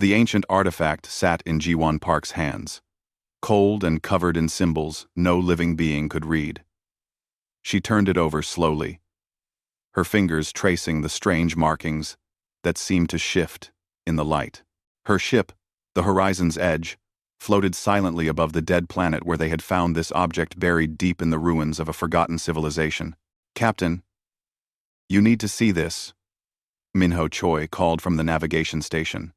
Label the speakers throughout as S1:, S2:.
S1: The ancient artifact sat in Ji-won Park's hands, cold and covered in symbols no living being could read. She turned it over slowly, her fingers tracing the strange markings that seemed to shift in the light. Her ship, the Horizon's Edge, floated silently above the dead planet where they had found this object buried deep in the ruins of a forgotten civilization. "Captain, you need to see this," Minho Choi called from the navigation station.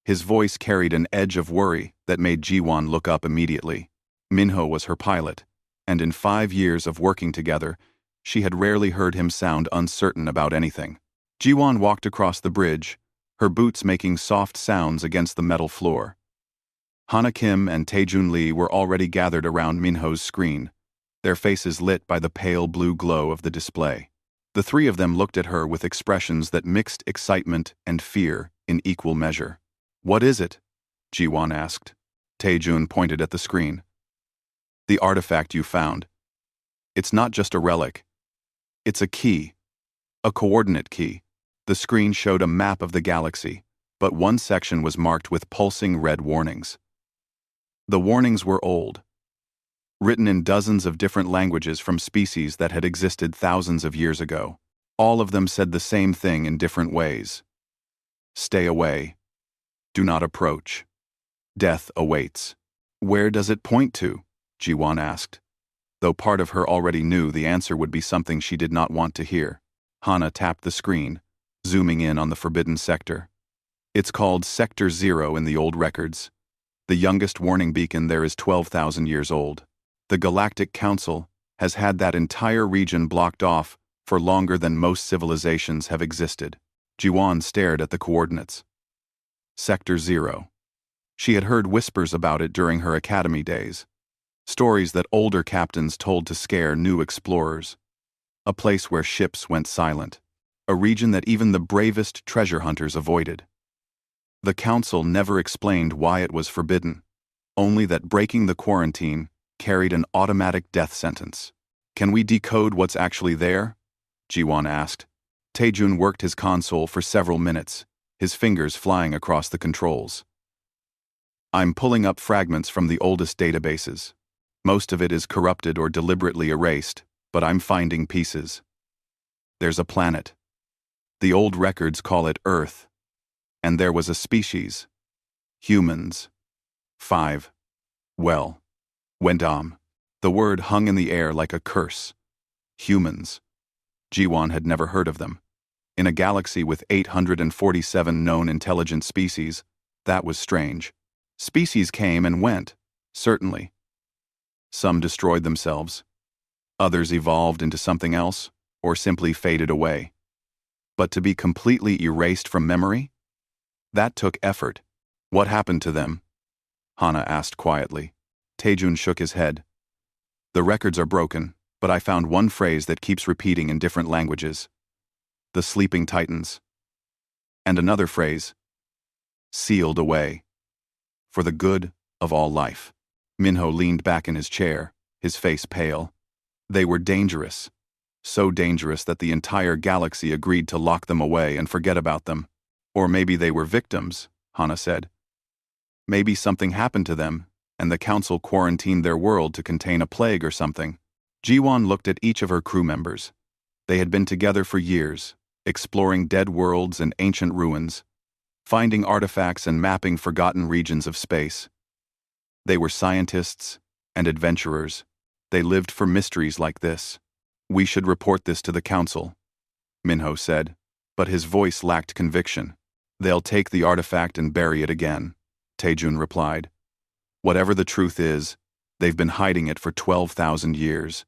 S1: His voice carried an edge of worry that made Ji-won look up immediately. Minho was her pilot, and in 5 years of working together, she had rarely heard him sound uncertain about anything. Ji-won walked across the bridge, her boots making soft sounds against the metal floor. Hana Kim and Taejun Lee were already gathered around Minho's screen, their faces lit by the pale blue glow of the display. The three of them looked at her with expressions that mixed excitement and fear in equal measure. "What is it?" Ji-won asked. Taejun pointed at the screen. "The artifact you found. It's not just a relic. It's a key. A coordinate key." The screen showed a map of the galaxy, but one section was marked with pulsing red warnings. The warnings were old, written in dozens of different languages from species that had existed thousands of years ago. All of them said the same thing in different ways. "Stay away. Do not approach. Death awaits." "Where does it point to?" Ji-won asked, though part of her already knew the answer would be something she did not want to hear. Hana tapped the screen, zooming in on the forbidden sector. "It's called Sector 0 in the old records. The youngest warning beacon there is 12,000 years old. The Galactic Council has had that entire region blocked off for longer than most civilizations have existed." Ji-won stared at the coordinates. Sector 0. She had heard whispers about it during her academy days. Stories that older captains told to scare new explorers. A place where ships went silent. A region that even the bravest treasure hunters avoided. The Council never explained why it was forbidden, only that breaking the quarantine carried an automatic death sentence. "Can we decode what's actually there?" Ji-won asked. Taejun worked his console for several minutes, his fingers flying across the controls. "I'm pulling up fragments from the oldest databases. Most of it is corrupted or deliberately erased, but I'm finding pieces. There's a planet. The old records call it Earth. And there was a species. Humans. 5. Well. Wendam." The word hung in the air like a curse. Humans. Ji-won had never heard of them. In a galaxy with 847 known intelligent species, that was strange. Species came and went, certainly. Some destroyed themselves. Others evolved into something else, or simply faded away. But to be completely erased from memory? That took effort. "What happened to them?" Hana asked quietly. Taejun shook his head. "The records are broken, but I found one phrase that keeps repeating in different languages. The sleeping titans. And another phrase. Sealed away. For the good of all life." Minho leaned back in his chair, his face pale. "They were dangerous. So dangerous that the entire galaxy agreed to lock them away and forget about them. Or maybe they were victims," Hana said. "Maybe something happened to them, and the Council quarantined their world to contain a plague or something." Ji-won looked at each of her crew members. They had been together for years, exploring dead worlds and ancient ruins, finding artifacts and mapping forgotten regions of space. They were scientists and adventurers. They lived for mysteries like this. "We should report this to the Council," Minho said, but his voice lacked conviction. "They'll take the artifact and bury it again," Taejun replied. "Whatever the truth is, they've been hiding it for 12,000 years.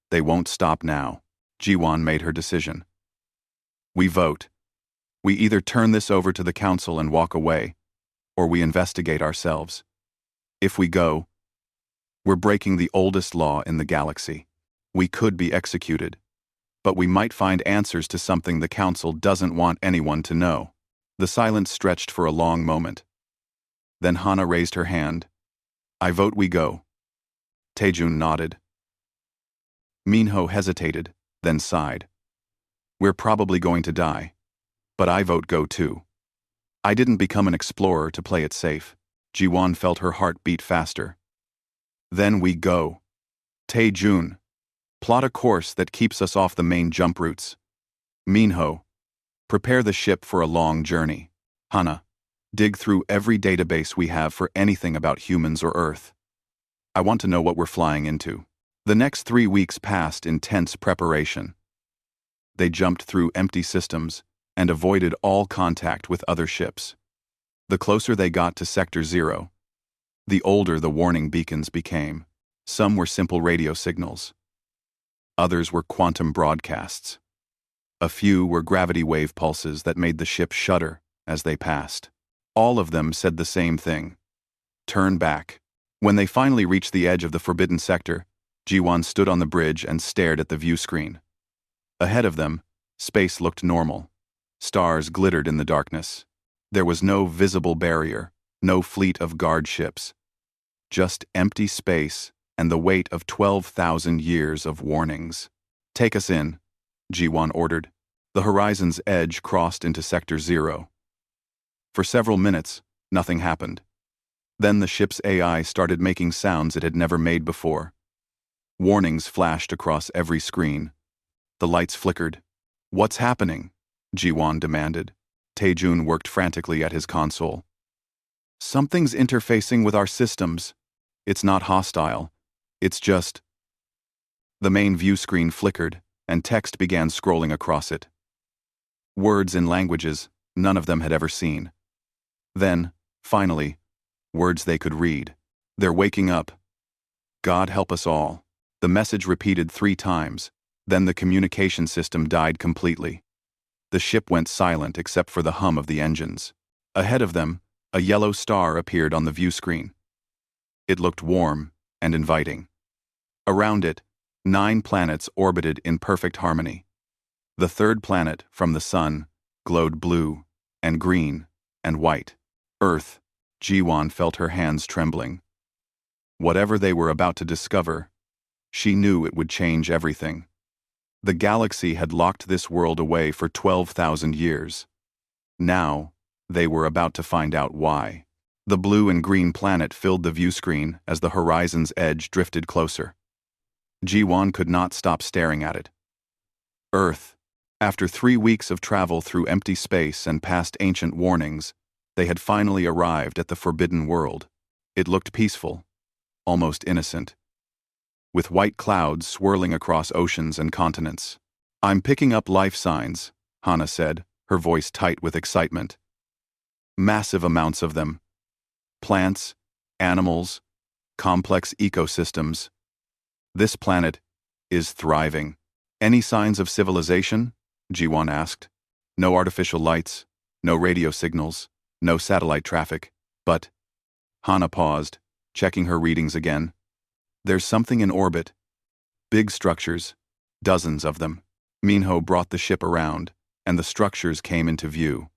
S1: They won't stop now." Ji-won made her decision. "We vote. We either turn this over to the Council and walk away, or we investigate ourselves. If we go, we're breaking the oldest law in the galaxy. We could be executed, but we might find answers to something the Council doesn't want anyone to know." The silence stretched for a long moment. Then Hana raised her hand. "I vote we go." Taejun nodded. Minho hesitated, then sighed. "We're probably going to die, but I vote go too. I didn't become an explorer to play it safe. Ji-won felt her heart beat faster. Then we go. Tae-jun. Plot a course that keeps us off the main jump routes. Minho. Prepare the ship for a long journey. Hana. Dig through every database we have for anything about humans or Earth. I want to know what we're flying into. The next 3 weeks passed in tense preparation. They jumped through empty systems and avoided all contact with other ships. The closer they got to Sector 0, the older the warning beacons became. Some were simple radio signals. Others were quantum broadcasts. A few were gravity wave pulses that made the ship shudder as they passed. All of them said the same thing. Turn back. When they finally reached the edge of the forbidden sector, Ji-won stood on the bridge and stared at the view screen. Ahead of them, space looked normal. Stars glittered in the darkness. There was no visible barrier, no fleet of guard ships. Just empty space and the weight of 12,000 years of warnings. Take us in, Ji-won ordered. The horizon's edge crossed into Sector 0. For several minutes, nothing happened. Then the ship's AI started making sounds it had never made before. Warnings flashed across every screen. The lights flickered. What's happening? Ji-won demanded. Tae-jun worked frantically at his console. Something's interfacing with our systems. It's not hostile. It's just... The main view screen flickered, and text began scrolling across it. Words in languages none of them had ever seen. Then, finally, words they could read. They're waking up. God help us all. The message repeated 3 times, then the communication system died completely. The ship went silent except for the hum of the engines. Ahead of them, a yellow star appeared on the view screen. It looked warm and inviting. Around it, 9 planets orbited in perfect harmony. The third planet, from the sun, glowed blue and green and white. Earth. Ji-won felt her hands trembling. Whatever they were about to discover, she knew it would change everything. The galaxy had locked this world away for 12,000 years. Now, they were about to find out why. The blue and green planet filled the view screen as the horizon's edge drifted closer. Ji-won could not stop staring at it. Earth. After 3 weeks of travel through empty space and past ancient warnings, they had finally arrived at the forbidden world. It looked peaceful, almost innocent, with white clouds swirling across oceans and continents. I'm picking up life signs, Hana said, her voice tight with excitement. Massive amounts of them. Plants, animals, complex ecosystems. This planet is thriving. Any signs of civilization? Ji-won asked. No artificial lights, no radio signals, no satellite traffic, but... Hana paused, checking her readings again. There's something in orbit. Big structures, dozens of them. Minho brought the ship around, and the structures came into view.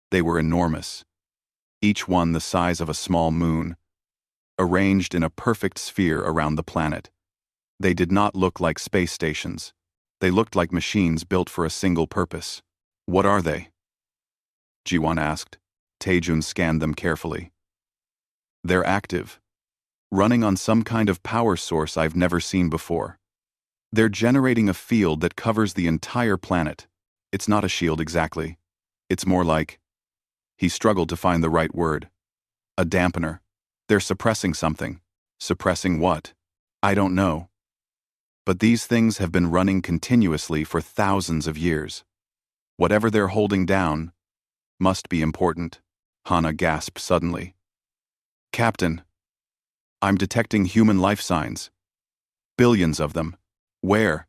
S1: They were enormous, each one the size of a small moon, arranged in a perfect sphere around the planet. They did not look like space stations. They looked like machines built for a single purpose. What are they? Ji-won asked. Tae-jun scanned them carefully. They're active, running on some kind of power source I've never seen before. They're generating a field that covers the entire planet. It's not a shield exactly. It's more like... He struggled to find the right word. A dampener. They're suppressing something. Suppressing what? I don't know. But these things have been running continuously for thousands of years. Whatever they're holding down must be important. Hana gasped suddenly. Captain, I'm detecting human life signs. Billions of them. Where?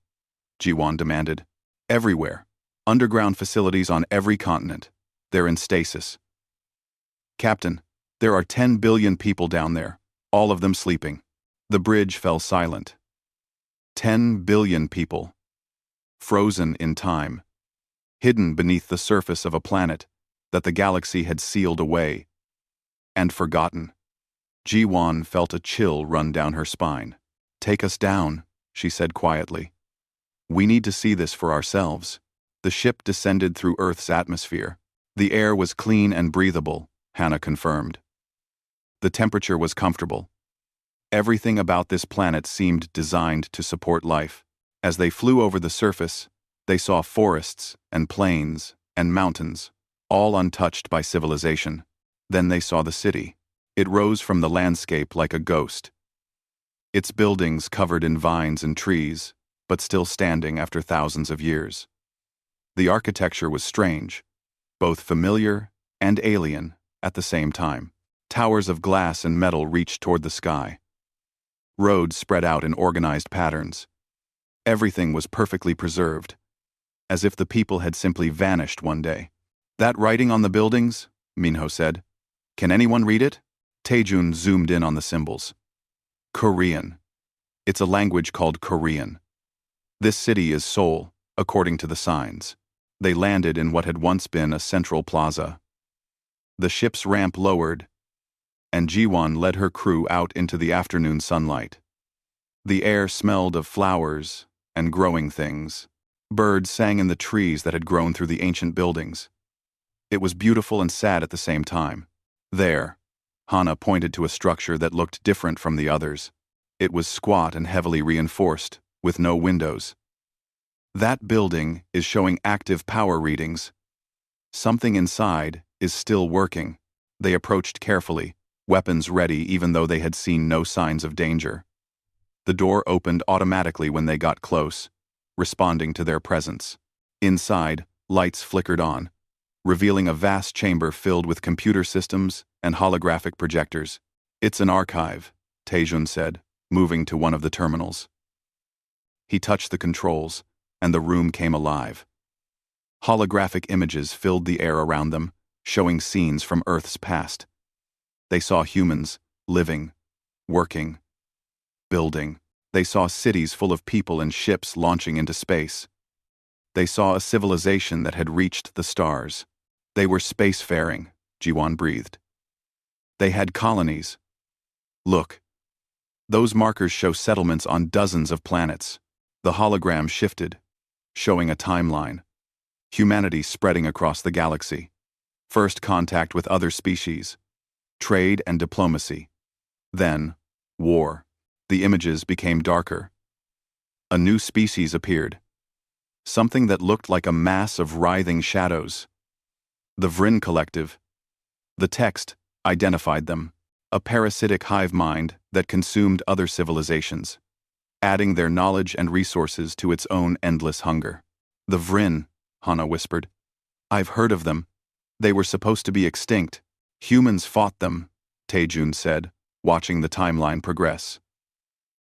S1: Ji-won demanded. Everywhere. Underground facilities on every continent. They're in stasis. Captain, there are 10 billion people down there, all of them sleeping. The bridge fell silent. 10 billion people. Frozen in time. Hidden beneath the surface of a planet that the galaxy had sealed away. And forgotten. Ji-won felt a chill run down her spine. Take us down, she said quietly. We need to see this for ourselves. The ship descended through Earth's atmosphere, The air was clean and breathable, Hannah confirmed. The temperature was comfortable. Everything about this planet seemed designed to support life. As they flew over the surface, they saw forests and plains and mountains, all untouched by civilization. Then they saw the city. It rose from the landscape like a ghost. Its buildings covered in vines and trees, but still standing after thousands of years. The architecture was strange, both familiar and alien at the same time. Towers of glass and metal reached toward the sky. Roads spread out in organized patterns. Everything was perfectly preserved, as if the people had simply vanished one day. "That writing on the buildings?" Minho said. "Can anyone read it?" Taejun zoomed in on the symbols. "Korean. It's a language called Korean. This city is Seoul, according to the signs." They landed in what had once been a central plaza. The ship's ramp lowered, and Jiwon led her crew out into the afternoon sunlight. The air smelled of flowers and growing things. Birds sang in the trees that had grown through the ancient buildings. It was beautiful and sad at the same time. There, Hana pointed to a structure that looked different from the others. It was squat and heavily reinforced, with no windows. "That building is showing active power readings. Something inside is still working." They approached carefully, weapons ready even though they had seen no signs of danger. The door opened automatically when they got close, responding to their presence. Inside, lights flickered on, revealing a vast chamber filled with computer systems and holographic projectors. "It's an archive," Taejun said, moving to one of the terminals. He touched the controls, and the room came alive. Holographic images filled the air around them, showing scenes from Earth's past. They saw humans, living, working, building. They saw cities full of people and ships launching into space. They saw a civilization that had reached the stars. They were spacefaring, Jiwon breathed. They had colonies. "Look. Those markers show settlements on dozens of planets." The hologram shifted, showing a timeline. Humanity spreading across the galaxy. First contact with other species. Trade and diplomacy. Then, war. The images became darker. A new species appeared. Something that looked like a mass of writhing shadows. The Vrin Collective. The text identified them. A parasitic hive mind that consumed other civilizations, adding their knowledge and resources to its own endless hunger. "The Vrin," Hana whispered. "I've heard of them. They were supposed to be extinct. Humans fought them," Taejun said, watching the timeline progress.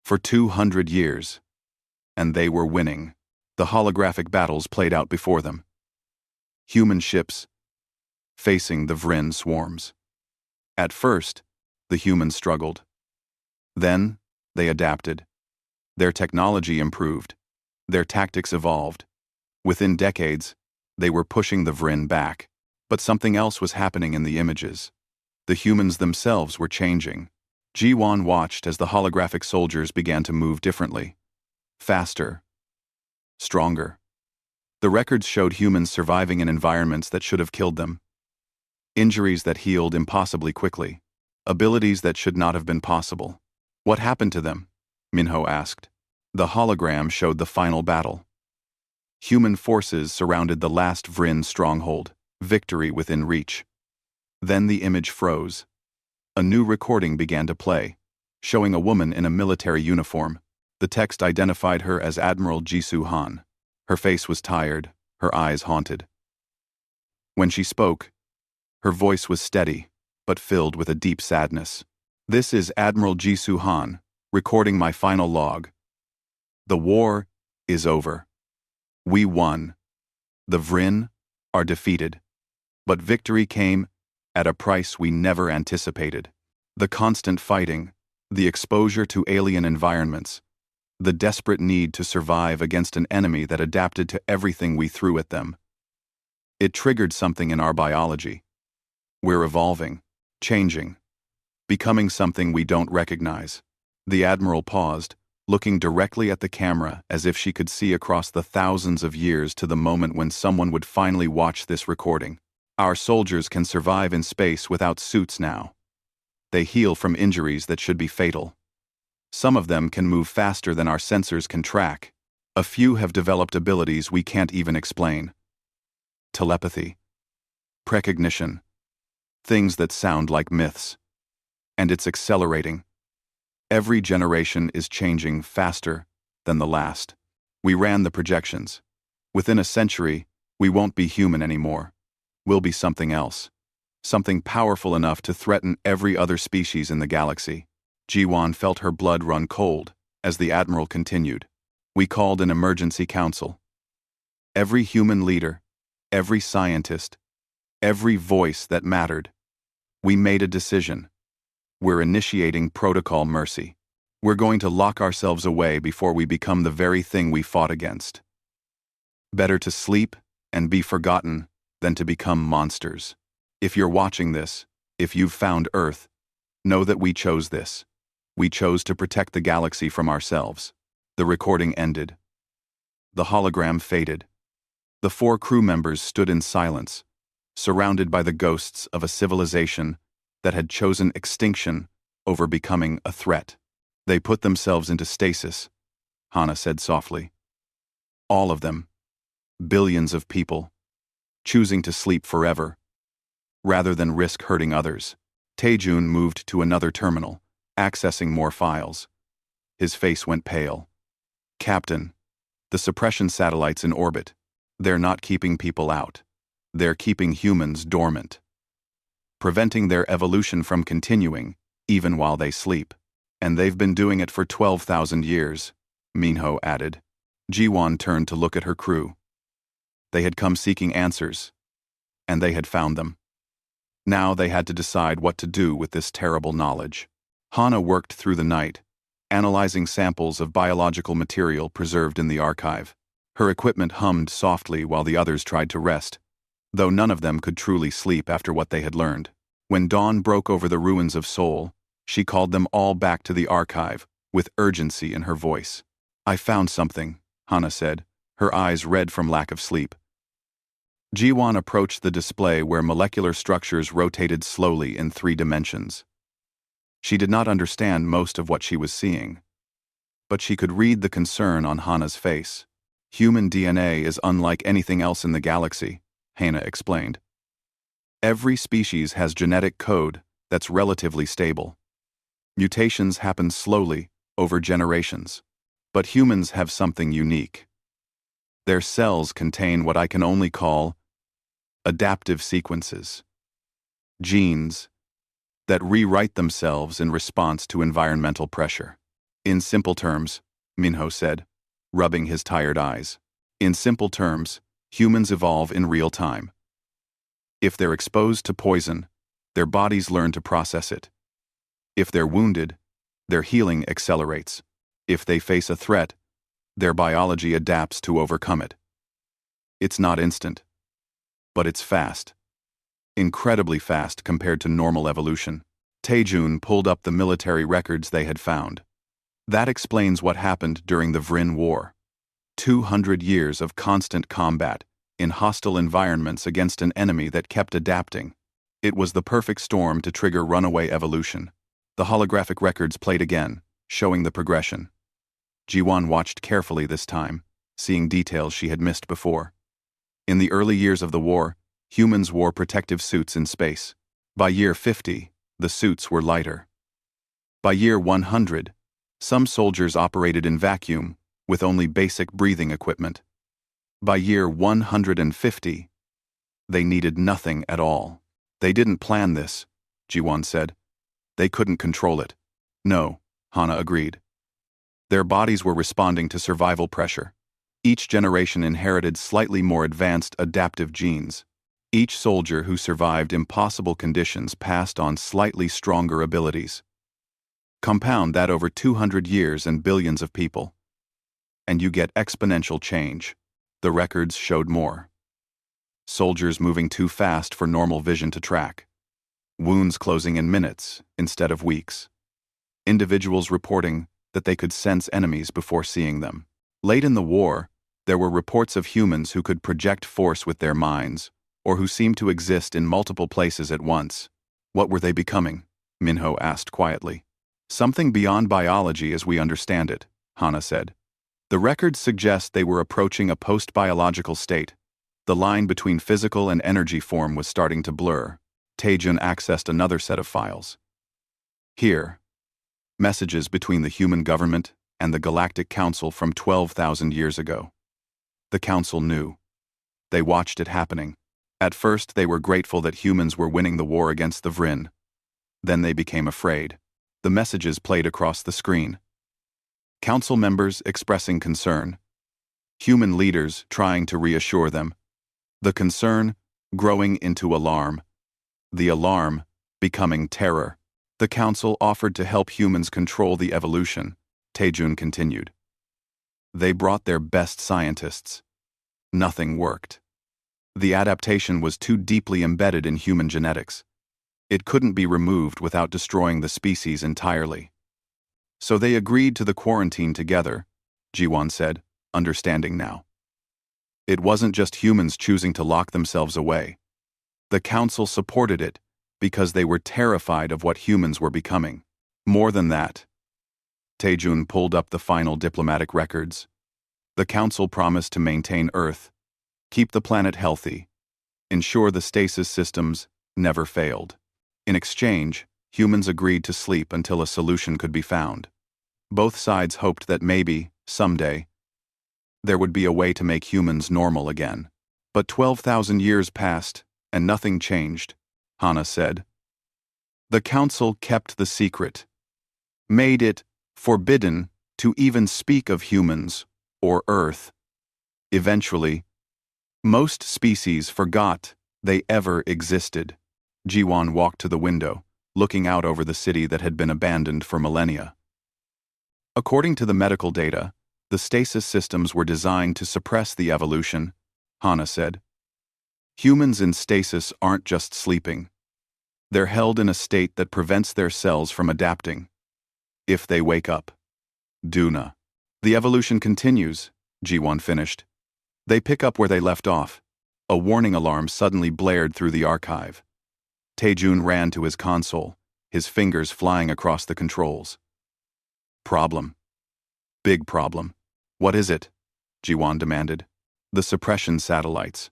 S1: "For 200 years. And they were winning." The holographic battles played out before them. Human ships facing the Vrin swarms. At first, the humans struggled. Then, they adapted. Their technology improved. Their tactics evolved. Within decades, they were pushing the Vrin back. But something else was happening in the images. The humans themselves were changing. Jiwon watched as the holographic soldiers began to move differently. Faster. Stronger. The records showed humans surviving in environments that should have killed them. Injuries that healed impossibly quickly. Abilities that should not have been possible. "What happened to them?" Minho asked. The hologram showed the final battle. Human forces surrounded the last Vrin stronghold, victory within reach. Then the image froze. A new recording began to play, showing a woman in a military uniform. The text identified her as Admiral Jisoo Han. Her face was tired, her eyes haunted. When she spoke, her voice was steady, but filled with a deep sadness. "This is Admiral Jisoo Han, recording my final log. The war is over. We won. The Vrin are defeated. But victory came at a price we never anticipated. The constant fighting, the exposure to alien environments, the desperate need to survive against an enemy that adapted to everything we threw at them. It triggered something in our biology. We're evolving, changing, becoming something we don't recognize." The Admiral paused, looking directly at the camera as if she could see across the thousands of years to the moment when someone would finally watch this recording. Our soldiers can survive in space without suits now. They heal from injuries that should be fatal. Some of them can move faster than our sensors can track. A few have developed abilities we can't even explain. Telepathy. Precognition. Things that sound like myths. And it's accelerating. Every generation is changing faster than the last. We ran the projections. Within a century, we won't be human anymore. We'll be something else. Something powerful enough to threaten every other species in the galaxy. Ji-won felt her blood run cold as the Admiral continued. We called an emergency council. Every human leader, every scientist, every voice that mattered. We made a decision. We're initiating Protocol Mercy. We're going to lock ourselves away before we become the very thing we fought against. Better to sleep and be forgotten than to become monsters. If you're watching this, if you've found Earth, know that we chose this. We chose to protect the galaxy from ourselves. The recording ended. The hologram faded. The 4 crew members stood in silence, surrounded by the ghosts of a civilization that had chosen extinction over becoming a threat. They put themselves into stasis, Hana said softly. All of them. Billions of people. Choosing to sleep forever, rather than risk hurting others. Taejun moved to another terminal, accessing more files. His face went pale. Captain, the suppression satellites in orbit, they're not keeping people out. They're keeping humans dormant. Preventing their evolution from continuing, even while they sleep. And they've been doing it for 12,000 years, Minho added. Ji-won turned to look at her crew. They had come seeking answers, and they had found them. Now they had to decide what to do with this terrible knowledge. Hana worked through the night, analyzing samples of biological material preserved in the archive. Her equipment hummed softly while the others tried to rest, though none of them could truly sleep after what they had learned. When dawn broke over the ruins of Seoul, she called them all back to the archive, with urgency in her voice. I found something, Hana said, her eyes red from lack of sleep. Ji-won approached the display where molecular structures rotated slowly in 3 dimensions. She did not understand most of what she was seeing, but she could read the concern on Hana's face. Human DNA is unlike anything else in the galaxy, Hana explained. Every species has genetic code that's relatively stable. Mutations happen slowly, over generations. But humans have something unique. Their cells contain what I can only call adaptive sequences. Genes that rewrite themselves in response to environmental pressure. In simple terms, Minho said, rubbing his tired eyes. In simple terms, humans evolve in real time. If they're exposed to poison, their bodies learn to process it. If they're wounded, their healing accelerates. If they face a threat, their biology adapts to overcome it. It's not instant, but it's fast. Incredibly fast compared to normal evolution. Taejun pulled up the military records they had found. That explains what happened during the Vrin War. 200 years of constant combat, in hostile environments against an enemy that kept adapting. It was the perfect storm to trigger runaway evolution. The holographic records played again, showing the progression. Ji-won watched carefully this time, seeing details she had missed before. In the early years of the war, humans wore protective suits in space. By year 50, the suits were lighter. By year 100, some soldiers operated in vacuum, with only basic breathing equipment. By year 150, they needed nothing at all. They didn't plan this, Ji-won said. They couldn't control it. No, Hana agreed. Their bodies were responding to survival pressure. Each generation inherited slightly more advanced adaptive genes. Each soldier who survived impossible conditions passed on slightly stronger abilities. Compound that over 200 years and billions of people, and you get exponential change. The records showed more. Soldiers moving too fast for normal vision to track. Wounds closing in minutes instead of weeks. Individuals reporting that they could sense enemies before seeing them. Late in the war, there were reports of humans who could project force with their minds, or who seemed to exist in multiple places at once. What were they becoming? Minho asked quietly. Something beyond biology as we understand it, Hana said. The records suggest they were approaching a post-biological state. The line between physical and energy form was starting to blur. Taejun accessed another set of files. Here, messages between the human government and the Galactic Council from 12,000 years ago. The Council knew. They watched it happening. At first, they were grateful that humans were winning the war against the Vryn. Then they became afraid. The messages played across the screen. Council members expressing concern. Human leaders trying to reassure them. The concern growing into alarm. The alarm becoming terror. The Council offered to help humans control the evolution, Taejun continued. They brought their best scientists. Nothing worked. The adaptation was too deeply embedded in human genetics. It couldn't be removed without destroying the species entirely. So they agreed to the quarantine together, Jiwon said, understanding now. It wasn't just humans choosing to lock themselves away. The Council supported it because they were terrified of what humans were becoming. More than that, Taejun pulled up the final diplomatic records. The Council promised to maintain Earth, keep the planet healthy, ensure the stasis systems never failed. In exchange, humans agreed to sleep until a solution could be found. Both sides hoped that maybe, someday, there would be a way to make humans normal again. But 12,000 years passed, and nothing changed, Hana said. The Council kept the secret, made it forbidden to even speak of humans or Earth. Eventually, most species forgot they ever existed. Jiwon walked to the window, looking out over the city that had been abandoned for millennia. According to the medical data, the stasis systems were designed to suppress the evolution, Hana said. Humans in stasis aren't just sleeping. They're held in a state that prevents their cells from adapting. If they wake up. Duna. The evolution continues, Jiwon finished. They pick up where they left off. A warning alarm suddenly blared through the archive. Taejun ran to his console, his fingers flying across the controls. Problem. Big problem. What is it? Jiwon demanded. The suppression satellites.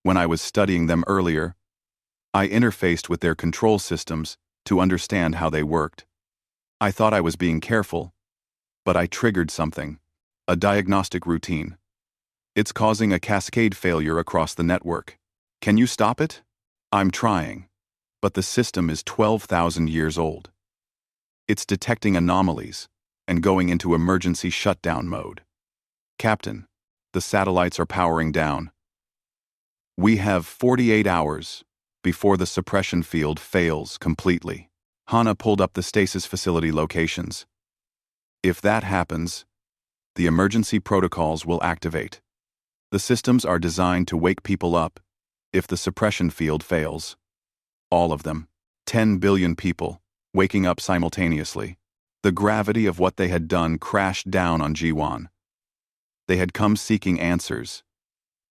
S1: When I was studying them earlier, I interfaced with their control systems to understand how they worked. I thought I was being careful, but I triggered something, a diagnostic routine. It's causing a cascade failure across the network. Can you stop it? I'm trying, but the system is 12,000 years old. It's detecting anomalies and going into emergency shutdown mode. Captain, the satellites are powering down. We have 48 hours before the suppression field fails completely. Hana pulled up the stasis facility locations. If that happens, the emergency protocols will activate. The systems are designed to wake people up if the suppression field fails. All of them, 10 billion people, waking up simultaneously. The gravity of what they had done crashed down on Jiwon. They had come seeking answers,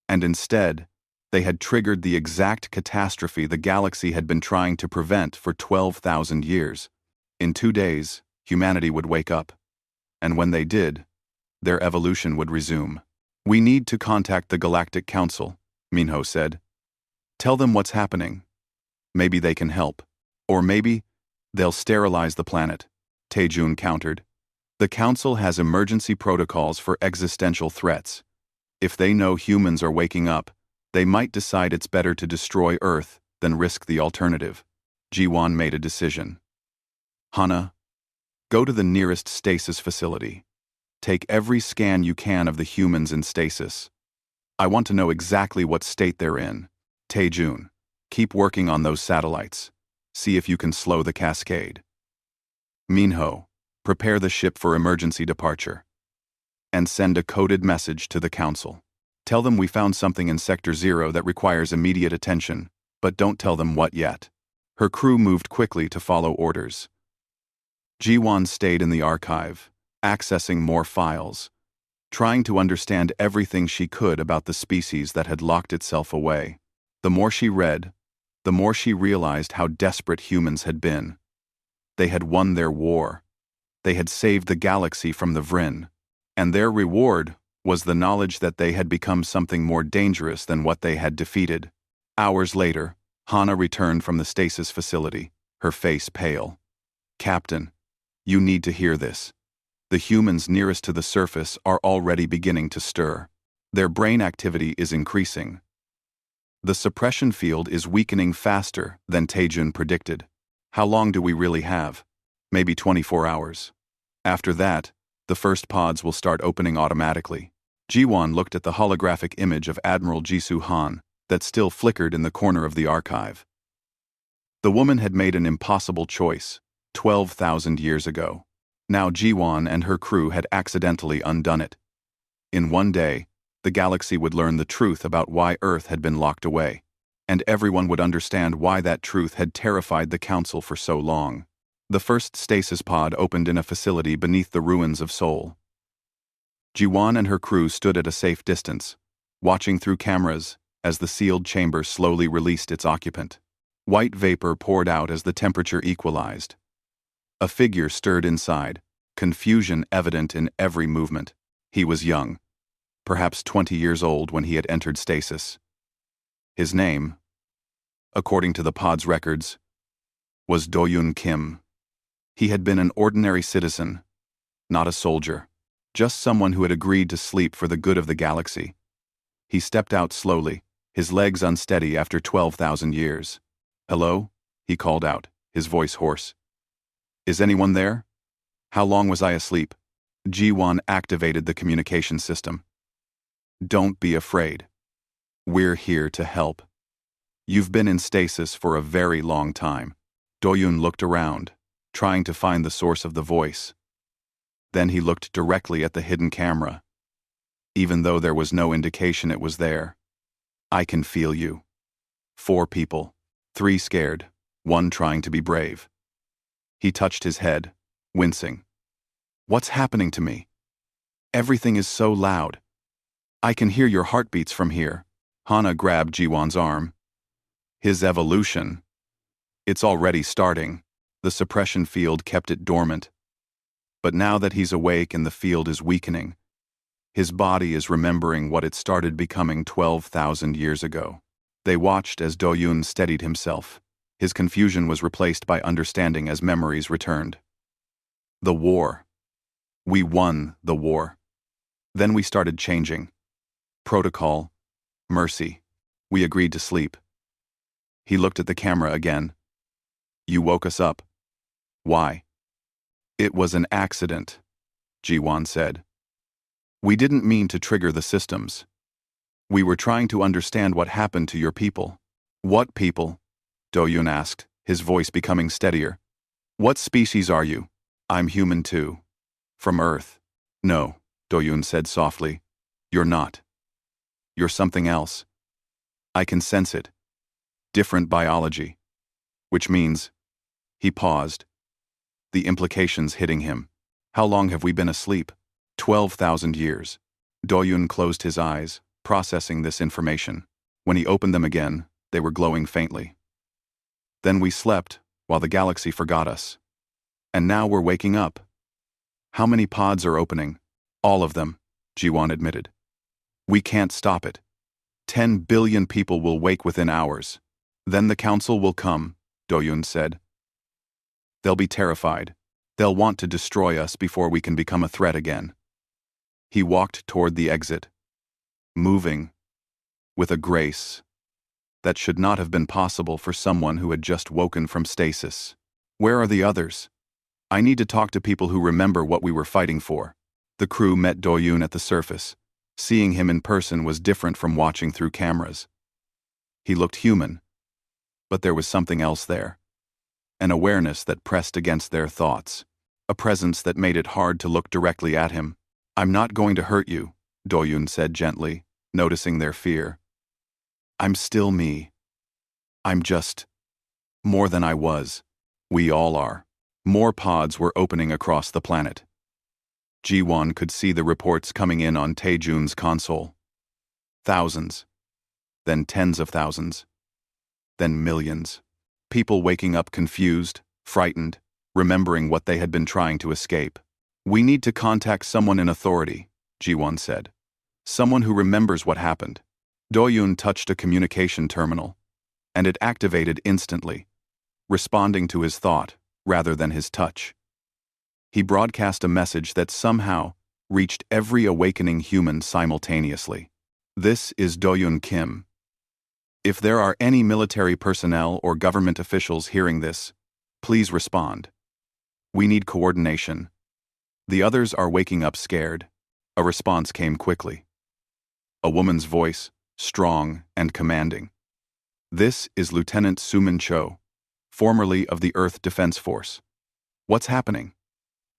S1: and instead, they had triggered the exact catastrophe the galaxy had been trying to prevent for 12,000 years. In 2 days, humanity would wake up, and when they did, their evolution would resume. We need to contact the Galactic Council, Minho said. Tell them what's happening. Maybe they can help. Or maybe they'll sterilize the planet, Taejun countered. The Council has emergency protocols for existential threats. If they know humans are waking up, they might decide it's better to destroy Earth than risk the alternative. Jiwon made a decision. Hana, go to the nearest stasis facility. Take every scan you can of the humans in stasis. I want to know exactly what state they're in. Taejun, keep working on those satellites. See if you can slow the cascade. Minho, prepare the ship for emergency departure. And send a coded message to the Council. Tell them we found something in Sector 0 that requires immediate attention, but don't tell them what yet. Her crew moved quickly to follow orders. Jiwon stayed in the archive, accessing more files, trying to understand everything she could about the species that had locked itself away. The more she read, the more she realized how desperate humans had been. They had won their war. They had saved the galaxy from the Vryn. And their reward was the knowledge that they had become something more dangerous than what they had defeated. Hours later, Hana returned from the stasis facility, her face pale. "Captain, you need to hear this. The humans nearest to the surface are already beginning to stir. Their brain activity is increasing. The suppression field is weakening faster than Taejun predicted. How long do we really have? Maybe 24 hours. After that, the first pods will start opening automatically." Jiwon looked at the holographic image of Admiral Jisoo Han that still flickered in the corner of the archive. The woman had made an impossible choice 12,000 years ago. Now Jiwon and her crew had accidentally undone it. In one day, the galaxy would learn the truth about why Earth had been locked away, and everyone would understand why that truth had terrified the Council for so long. The first stasis pod opened in a facility beneath the ruins of Seoul. Jiwon and her crew stood at a safe distance, watching through cameras as the sealed chamber slowly released its occupant. White vapor poured out as the temperature equalized. A figure stirred inside, confusion evident in every movement. He was young, perhaps 20 years old when he had entered stasis. His name, according to the pod's records, was Do-Yoon Kim. He had been an ordinary citizen, not a soldier, just someone who had agreed to sleep for the good of the galaxy. He stepped out slowly, his legs unsteady after 12,000 years. "Hello?" he called out, his voice hoarse. "Is anyone there? How long was I asleep?" Jiwon activated the communication system. "Don't be afraid. We're here to help. You've been in stasis for a very long time." Do-Yoon looked around, trying to find the source of the voice. Then he looked directly at the hidden camera. Even though there was no indication it was there. "I can feel you. 4 people, 3 scared, 1 trying to be brave." He touched his head, wincing. "What's happening to me? Everything is so loud. I can hear your heartbeats from here." Hana grabbed Jiwon's arm. "His evolution. It's already starting. The suppression field kept it dormant. But now that he's awake and the field is weakening, his body is remembering what it started becoming 12,000 years ago." They watched as Do-Yoon steadied himself. His confusion was replaced by understanding as memories returned. "The war. We won the war. Then we started changing. Protocol. Mercy. We agreed to sleep." He looked at the camera again. "You woke us up. Why?" "It was an accident," Jiwon said. "We didn't mean to trigger the systems. We were trying to understand what happened to your people." "What people?" Do-Yoon asked, his voice becoming steadier. "What species are you?" "I'm human too. From Earth." "No," Do-Yoon said softly. "You're not. You're something else. I can sense it. Different biology. Which means..." He paused. The implications hitting him. "How long have we been asleep?" 12,000 years. Do-Yoon closed his eyes, processing this information. When he opened them again, they were glowing faintly. "Then we slept, while the galaxy forgot us. And now we're waking up." "How many pods are opening?" "All of them," Jiwon admitted. "We can't stop it. 10 billion people will wake within hours. Then the council will come," Do-Yoon said. "They'll be terrified. They'll want to destroy us before we can become a threat again." He walked toward the exit, moving with a grace that should not have been possible for someone who had just woken from stasis. "Where are the others? I need to talk to people who remember what we were fighting for." The crew met Do-Yoon at the surface. Seeing him in person was different from watching through cameras. He looked human, but there was something else there. An awareness that pressed against their thoughts. A presence that made it hard to look directly at him. "I'm not going to hurt you," Do-Yoon said gently, noticing their fear. "I'm still me. I'm just more than I was. We all are." More pods were opening across the planet. Jiwon could see the reports coming in on Taejun's console. Thousands. Then tens of thousands. then millions. People waking up confused, frightened, remembering what they had been trying to escape. "We need to contact someone in authority," Ji-won said. "Someone who remembers what happened." Do-yoon touched a communication terminal, and it activated instantly, responding to his thought rather than his touch. He broadcast a message that somehow reached every awakening human simultaneously. "This is Do-yoon Kim. If there are any military personnel or government officials hearing this, please respond. We need coordination. The others are waking up scared." A response came quickly. A woman's voice, strong and commanding. "This is Lieutenant Sumin Cho, formerly of the Earth Defense Force. What's happening?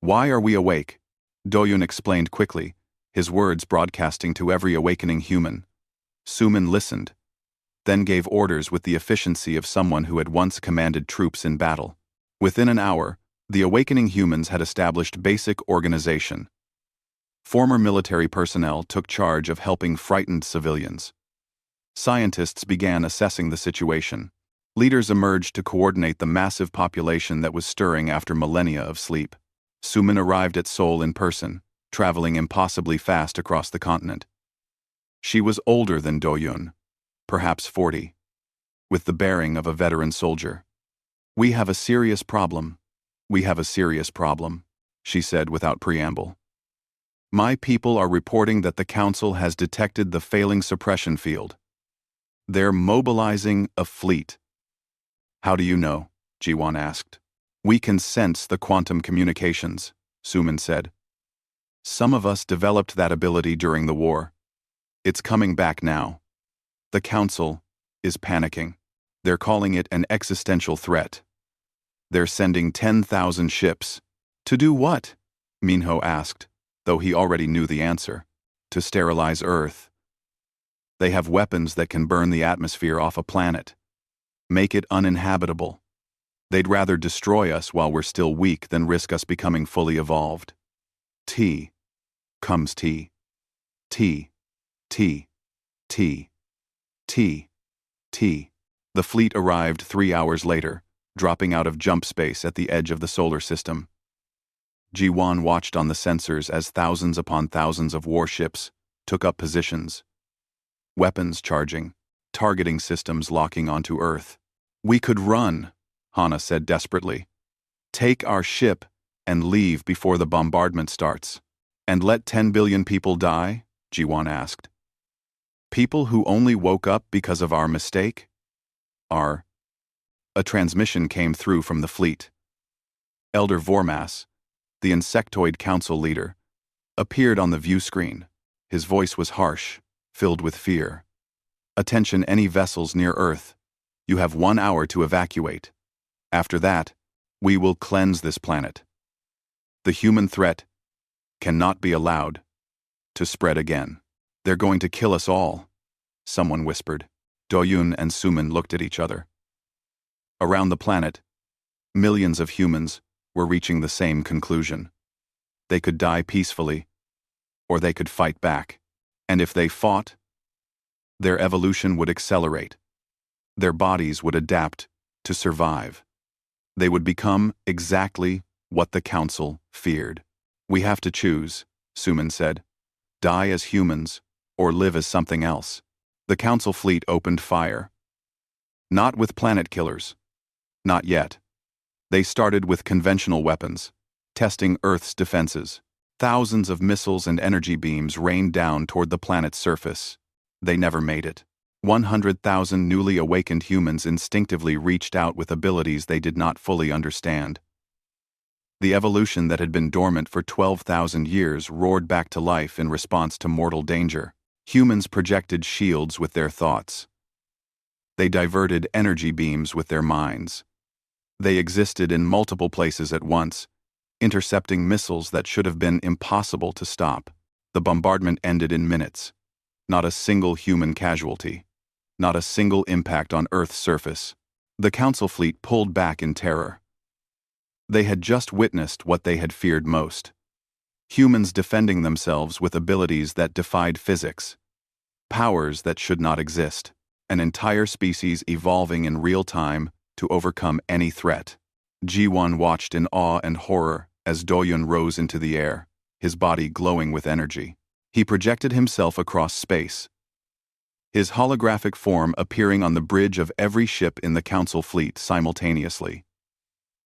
S1: Why are we awake?" Do-yoon explained quickly, his words broadcasting to every awakening human. Sumin listened, then gave orders with the efficiency of someone who had once commanded troops in battle. Within an hour, the awakening humans had established basic organization. Former military personnel took charge of helping frightened civilians. Scientists began assessing the situation. Leaders emerged to coordinate the massive population that was stirring after millennia of sleep. Sumin arrived at Seoul in person, traveling impossibly fast across the continent. She was older than Do-yoon, perhaps 40, with the bearing of a veteran soldier. "We have a serious problem. We have a serious problem," she said without preamble. "My people are reporting that the Council has detected the failing suppression field. They're mobilizing a fleet." "How do you know?" Ji-won asked. "We can sense the quantum communications," Sumin said. "Some of us developed that ability during the war. It's coming back now. The Council is panicking. They're calling it an existential threat. They're sending 10,000 ships." "To do what?" Minho asked, though he already knew the answer. "To sterilize Earth. They have weapons that can burn the atmosphere off a planet, make it uninhabitable. They'd rather destroy us while we're still weak than risk us becoming fully evolved." T. Comes T. T. T. T. T. T. The fleet arrived 3 hours later, dropping out of jump space at the edge of the solar system. Ji-won watched on the sensors as thousands upon thousands of warships took up positions. Weapons charging, targeting systems locking onto Earth. "We could run," Hana said desperately. "Take our ship and leave before the bombardment starts." "And let 10 billion people die?" Ji-won asked. "People who only woke up because of our mistake?" A transmission came through from the fleet. Elder Vormas, the Insectoid Council leader, appeared on the view screen. His voice was harsh, filled with fear. "Attention any vessels near Earth. You have 1 hour to evacuate. After that, we will cleanse this planet. The human threat cannot be allowed to spread again. They're going to kill us all," someone whispered. Do-yoon and Sumin looked at each other. Around the planet, millions of humans were reaching the same conclusion. They could die peacefully, or they could fight back. And if they fought, their evolution would accelerate. Their bodies would adapt to survive. They would become exactly what the Council feared. "We have to choose," Sumin said. "Die as humans, or live as something else." The Council fleet opened fire. Not with planet killers. Not yet. They started with conventional weapons, testing Earth's defenses. Thousands of missiles and energy beams rained down toward the planet's surface. They never made it. 100,000 newly awakened humans instinctively reached out with abilities they did not fully understand. The evolution that had been dormant for 12,000 years roared back to life in response to mortal danger. Humans projected shields with their thoughts. They diverted energy beams with their minds. They existed in multiple places at once, intercepting missiles that should have been impossible to stop. The bombardment ended in minutes. Not a single human casualty. Not a single impact on Earth's surface. The Council fleet pulled back in terror. They had just witnessed what they had feared most. Humans defending themselves with abilities that defied physics. Powers that should not exist. an entire species evolving in real time to overcome any threat. Ji-won watched in awe and horror as Do-yun rose into the air, his body glowing with energy. He projected himself across space, his holographic form appearing on the bridge of every ship in the Council fleet simultaneously.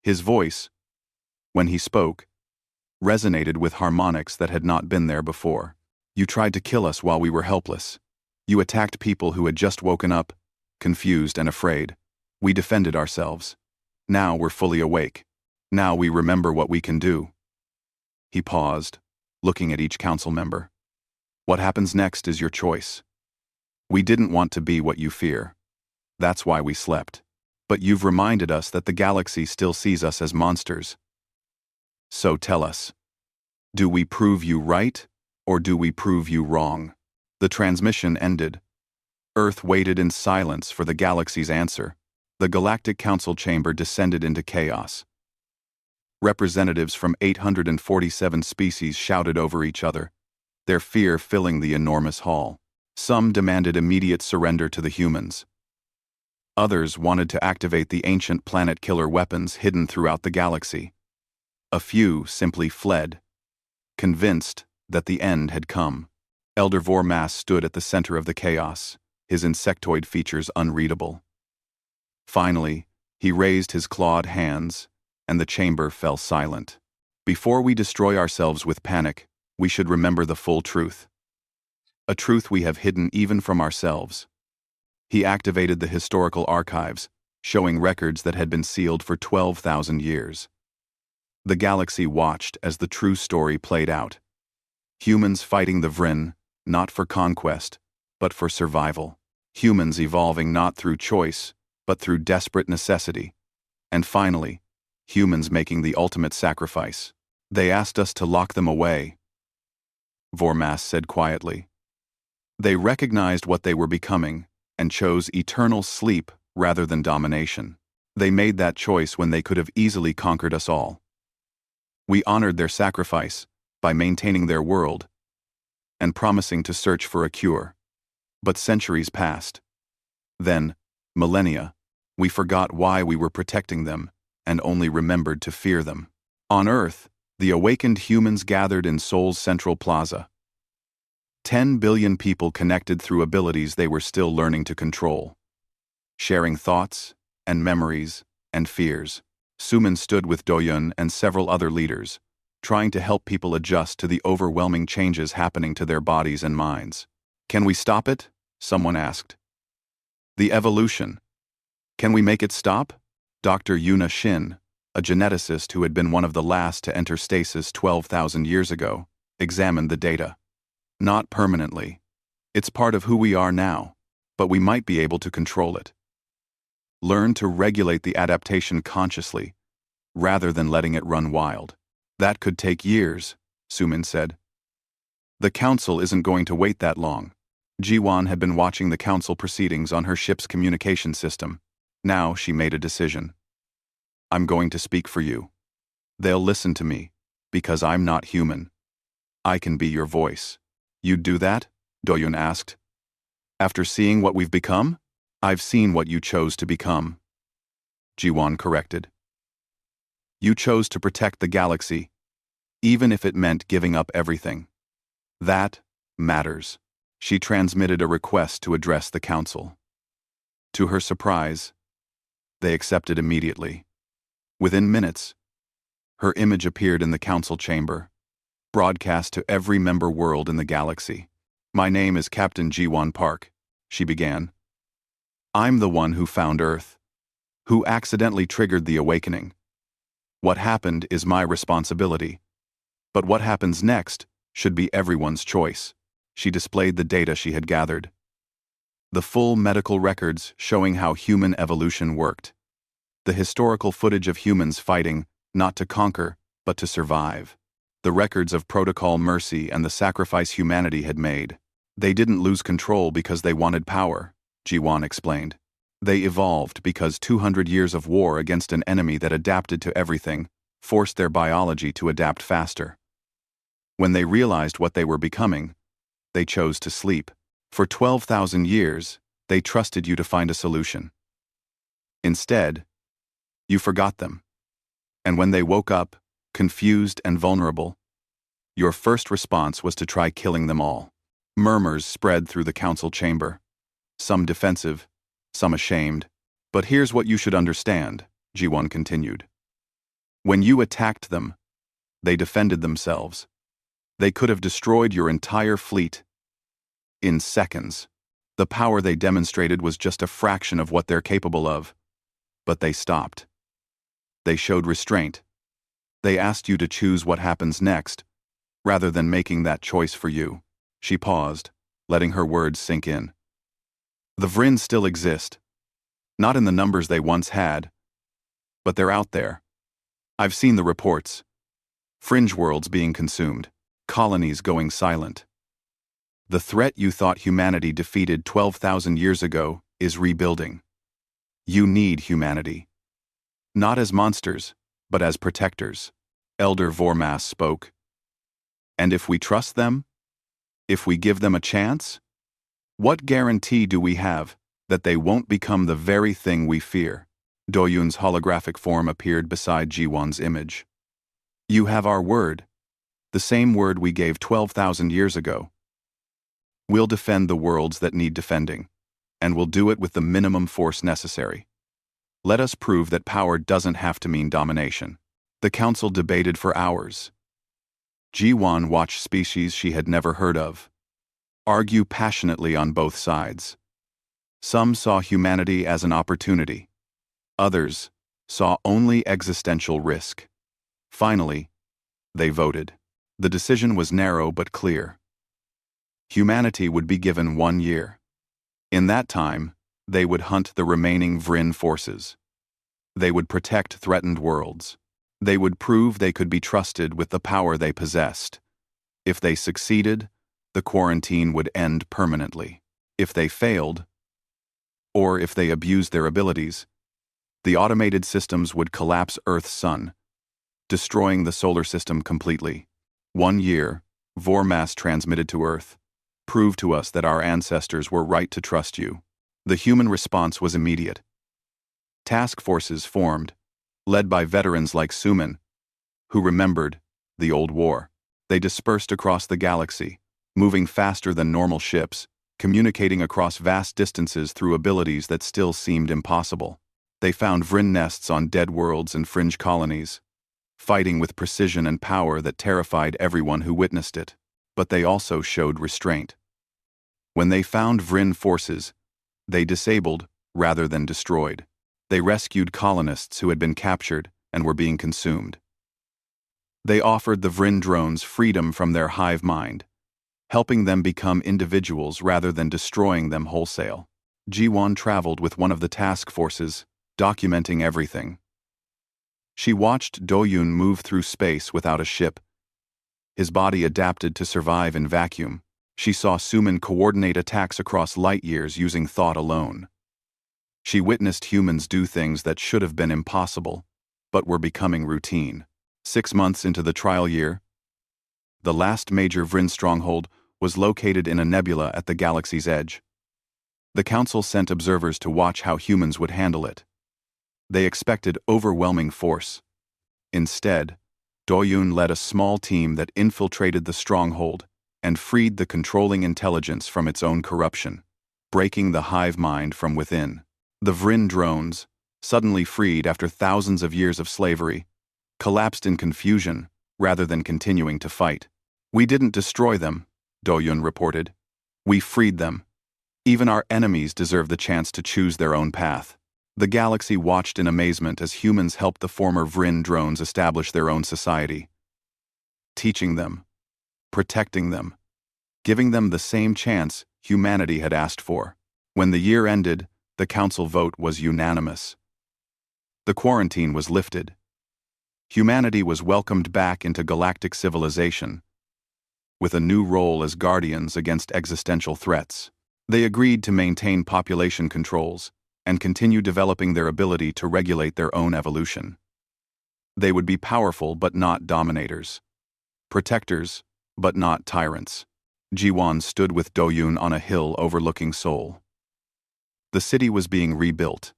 S1: His voice, when he spoke, resonated with harmonics that had not been there before. You tried to kill us while we were helpless. You attacked people who had just woken up, confused and afraid. We defended ourselves. Now we're fully awake. Now we remember what we can do. He paused, looking at each council member. What happens next is your choice. We didn't want to be what you fear. That's why we slept. But you've reminded us that the galaxy still sees us as monsters. So tell us, do we prove you right, or do we prove you wrong? The transmission ended. Earth waited in silence for the galaxy's answer. The Galactic Council chamber descended into chaos. Representatives from 847 species shouted over each other, their fear filling the enormous hall. Some demanded immediate surrender to the humans. Others wanted to activate the ancient planet-killer weapons hidden throughout the galaxy. A few simply fled, convinced that the end had come. Elder Vormass stood at the center of the chaos, his insectoid features unreadable. Finally, he raised his clawed hands, and the chamber fell silent. Before we destroy ourselves with panic, we should remember the full truth. A truth we have hidden even from ourselves. He activated the historical archives, showing records that had been sealed for 12,000 years. The galaxy watched as the true story played out. Humans fighting the Vryn, not for conquest, but for survival. Humans evolving not through choice, but through desperate necessity. And finally, humans making the ultimate sacrifice. They asked us to lock them away, Vormass said quietly. They recognized what they were becoming and chose eternal sleep rather than domination. They made that choice when they could have easily conquered us all. We honored their sacrifice by maintaining their world and promising to search for a cure. But centuries passed. Then, millennia, we forgot why we were protecting them and only remembered to fear them. On Earth, the awakened humans gathered in Seoul's Central Plaza. 10 billion people connected through abilities they were still learning to control, sharing thoughts and memories and fears. Suman stood with Do-yun and several other leaders, trying to help people adjust to the overwhelming changes happening to their bodies and minds. Can we stop it? Someone asked. The evolution. Can we make it stop? Dr. Yuna Shin, a geneticist who had been one of the last to enter stasis 12,000 years ago, examined the data. Not permanently. It's part of who we are now, but we might be able to control it. Learn to regulate the adaptation consciously, rather than letting it run wild. That could take years, Suman said. The council isn't going to wait that long. Ji-won had been watching the council proceedings on her ship's communication system. Now she made a decision. I'm going to speak for you. They'll listen to me, because I'm not human. I can be your voice. You'd do that? Do-yun asked. After seeing what we've become? I've seen what you chose to become. Ji-won corrected. You chose to protect the galaxy, even if it meant giving up everything. That matters. She transmitted a request to address the council. To her surprise, they accepted immediately. Within minutes, her image appeared in the council chamber, broadcast to every member world in the galaxy. My name is Captain Ji-won Park, she began. I'm the one who found Earth, who accidentally triggered the awakening. What happened is my responsibility. But what happens next should be everyone's choice. She displayed the data she had gathered. The full medical records showing how human evolution worked. The historical footage of humans fighting, not to conquer, but to survive. The records of Protocol Mercy and the sacrifice humanity had made. They didn't lose control because they wanted power, Ji-won explained. They evolved because 200 years of war against an enemy that adapted to everything forced their biology to adapt faster. When they realized what they were becoming, they chose to sleep. For 12,000 years, They trusted you to find a solution. Instead, you forgot them. And when they woke up, confused and vulnerable, your first response was to try killing them all. Murmurs spread through the council chamber, some defensive, some ashamed. But here's what you should understand, G1 continued. When you attacked them, they defended themselves. They could have destroyed your entire fleet in seconds. The power they demonstrated was just a fraction of what they're capable of. But they stopped. They showed restraint. They asked you to choose what happens next, rather than making that choice for you. She paused, letting her words sink in. The Vryn still exist. Not in the numbers they once had, but they're out there. I've seen the reports. Fringe worlds being consumed, colonies going silent. The threat you thought humanity defeated 12,000 years ago is rebuilding. You need humanity. Not as monsters, but as protectors. Elder Vormas spoke. And if we trust them? If we give them a chance? What guarantee do we have that they won't become the very thing we fear? Doyun's holographic form appeared beside Ji-won's image. You have our word, the same word we gave 12,000 years ago. We'll defend the worlds that need defending, and we'll do it with the minimum force necessary. Let us prove that power doesn't have to mean domination. The council debated for hours. Ji-won watched species she had never heard of argue passionately on both sides. Some saw humanity as an opportunity. Others saw only existential risk. Finally, they voted. The decision was narrow but clear. Humanity would be given 1 year. In that time, they would hunt the remaining Vryn forces. They would protect threatened worlds. They would prove they could be trusted with the power they possessed. If they succeeded, the quarantine would end permanently. If they failed, or if they abused their abilities, the automated systems would collapse Earth's sun, destroying the solar system completely. 1 year, Vormas transmitted to Earth. Prove to us that our ancestors were right to trust you. The human response was immediate. Task forces formed, led by veterans like Suman, who remembered the old war. They dispersed across the galaxy, moving faster than normal ships, communicating across vast distances through abilities that still seemed impossible. They found Vryn nests on dead worlds and fringe colonies, fighting with precision and power that terrified everyone who witnessed it. But they also showed restraint. When they found Vryn forces, they disabled rather than destroyed. They rescued colonists who had been captured and were being consumed. They offered the Vryn drones freedom from their hive mind, helping them become individuals rather than destroying them wholesale. Ji-won traveled with one of the task forces, documenting everything. She watched Doyun move through space without a ship. His body adapted to survive in vacuum. She saw Suman coordinate attacks across light years using thought alone. She witnessed humans do things that should have been impossible, but were becoming routine. 6 months into the trial year, the last major Vryn stronghold was located in a nebula at the galaxy's edge. The council sent observers to watch how humans would handle it. They expected overwhelming force. Instead, Doyun led a small team that infiltrated the stronghold and freed the controlling intelligence from its own corruption, breaking the hive mind from within. The Vryn drones, suddenly freed after thousands of years of slavery, collapsed in confusion rather than continuing to fight. We didn't destroy them, Doyun reported. We freed them. Even our enemies deserve the chance to choose their own path. The galaxy watched in amazement as humans helped the former Vryn drones establish their own society, teaching them, protecting them, giving them the same chance humanity had asked for. When the year ended, the council vote was unanimous. The quarantine was lifted. Humanity was welcomed back into galactic civilization, with a new role as guardians against existential threats. They agreed to maintain population controls and continue developing their ability to regulate their own evolution. They would be powerful but not dominators, protectors but not tyrants. Ji-won stood with Doyun on a hill overlooking Seoul. The city was being rebuilt,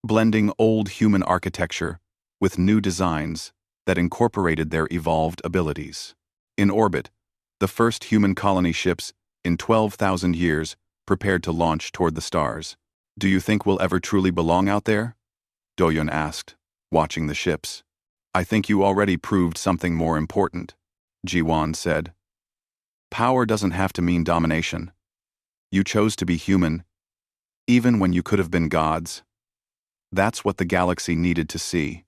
S1: blending old human architecture with new designs that incorporated their evolved abilities. In orbit, the first human colony ships in 12,000 years prepared to launch toward the stars. Do you think we'll ever truly belong out there? Doyun asked, watching the ships. I think you already proved something more important, Jiwan said. Power doesn't have to mean domination. You chose to be human, even when you could have been gods. That's what the galaxy needed to see.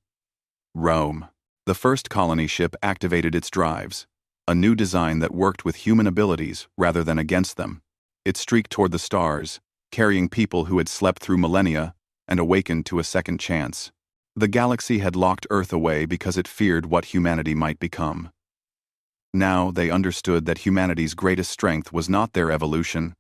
S1: Rome. The first colony ship activated its drives, a new design that worked with human abilities rather than against them. It streaked toward the stars, carrying people who had slept through millennia and awakened to a second chance. The galaxy had locked Earth away because it feared what humanity might become. Now they understood that humanity's greatest strength was not their evolution,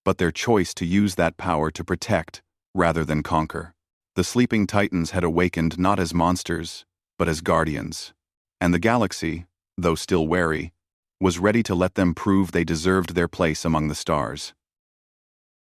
S1: but their choice to use that power to protect rather than conquer. The sleeping titans had awakened not as monsters, but as guardians. And the galaxy, though still wary, was ready to let them prove they deserved their place among the stars.